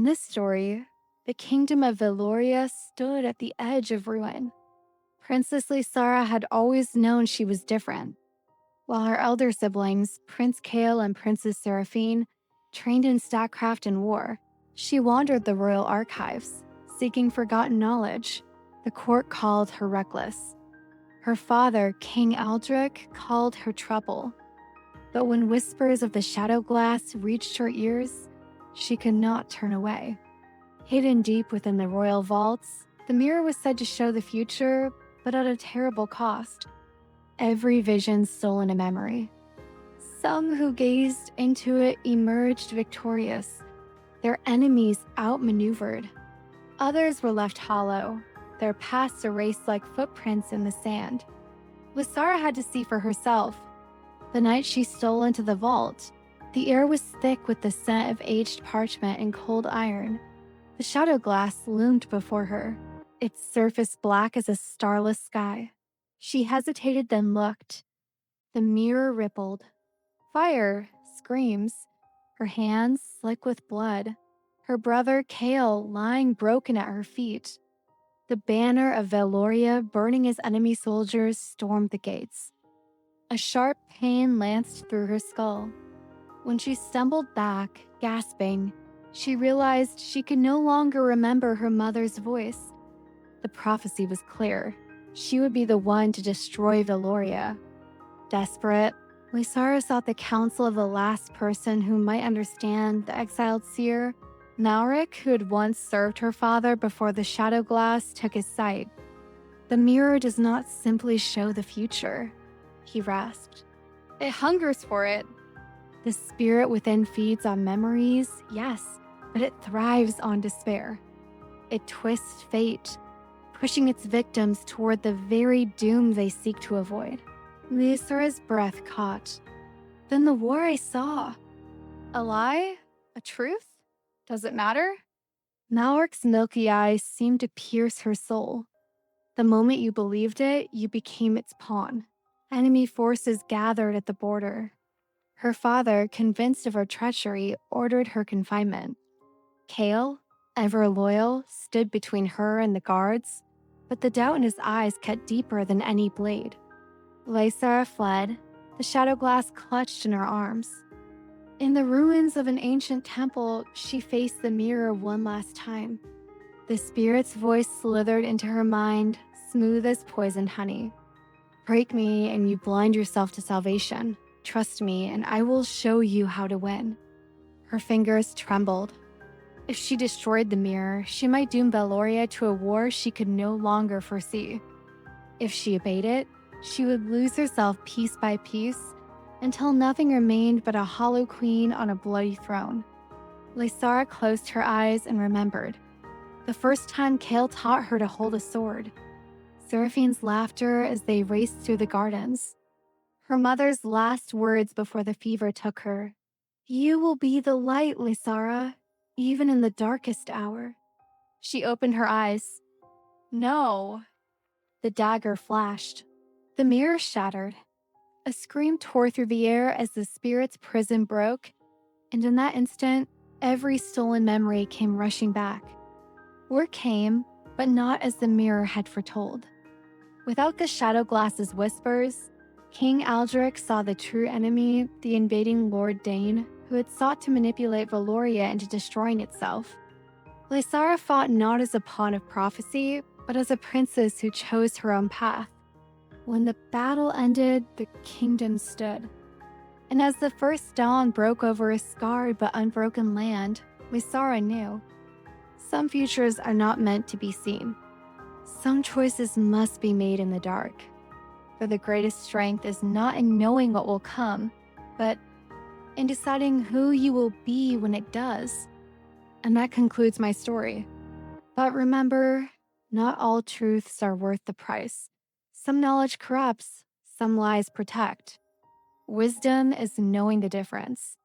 In this story, the kingdom of Valoria stood at the edge of ruin. Princess Lysara had always known she was different, while her elder siblings, Prince Kael and Princess Seraphine, trained in statecraft and war. She wandered the royal archives, seeking forgotten knowledge. The court called her reckless. Her father, King Aldrich, called her trouble. But when whispers of the Shadowglass reached her ears, she could not turn away. Hidden deep within the royal vaults, the mirror was said to show the future, but at a terrible cost. Every vision stolen a memory. Some who gazed into it emerged victorious, their enemies outmaneuvered. Others were left hollow, their pasts erased like footprints in the sand. Lysara had to see for herself. The night she stole into the vault, the air was thick with the scent of aged parchment and cold iron. The shadow glass loomed before her, its surface black as a starless sky. She hesitated, then looked. The mirror rippled. Fire, screams, her hands slick with blood. Her brother Kael lying broken at her feet. The banner of Valoria burning as enemy soldiers stormed the gates. A sharp pain lanced through her skull. When she stumbled back, gasping, she realized she could no longer remember her mother's voice. The prophecy was clear. She would be the one to destroy Valoria. Desperate, Lysara sought the counsel of the last person who might understand the exiled seer, Malric, who had once served her father before the Shadowglass took his sight. The mirror does not simply show the future, he rasped. It hungers for it. The spirit within feeds on memories, yes, but it thrives on despair. It twists fate, pushing its victims toward the very doom they seek to avoid. Lysara's breath caught. Then the war I saw. A lie? A truth? Does it matter? Malric's milky eyes seemed to pierce her soul. The moment you believed it, you became its pawn. Enemy forces gathered at the border. Her father, convinced of her treachery, ordered her confinement. Kael, ever loyal, stood between her and the guards, but the doubt in his eyes cut deeper than any blade. Lysara fled, the Shadowglass clutched in her arms. In the ruins of an ancient temple, she faced the mirror one last time. The spirit's voice slithered into her mind, smooth as poisoned honey. Break me and you blind yourself to salvation. Trust me and I will show you how to win. Her fingers trembled. If she destroyed the mirror, she might doom Valoria to a war she could no longer foresee. If she obeyed it, she would lose herself piece by piece until nothing remained but a hollow queen on a bloody throne. Lysara closed her eyes and remembered. The first time Kael taught her to hold a sword. Seraphine's laughter as they raced through the gardens. Her mother's last words before the fever took her. You will be the light, Lysara, even in the darkest hour. She opened her eyes. No. The dagger flashed. The mirror shattered. A scream tore through the air as the spirit's prison broke, and in that instant, every stolen memory came rushing back. Word came, but not as the mirror had foretold. Without the Shadowglass's whispers, King Aldrich saw the true enemy, the invading Lord Dane, who had sought to manipulate Valoria into destroying itself. Lysara fought not as a pawn of prophecy, but as a princess who chose her own path. When the battle ended, the kingdom stood. And as the first dawn broke over a scarred but unbroken land, Lysara knew. Some futures are not meant to be seen. Some choices must be made in the dark. For the greatest strength is not in knowing what will come, but in deciding who you will be when it does. And that concludes my story. But remember, not all truths are worth the price. Some knowledge corrupts, some lies protect. Wisdom is knowing the difference.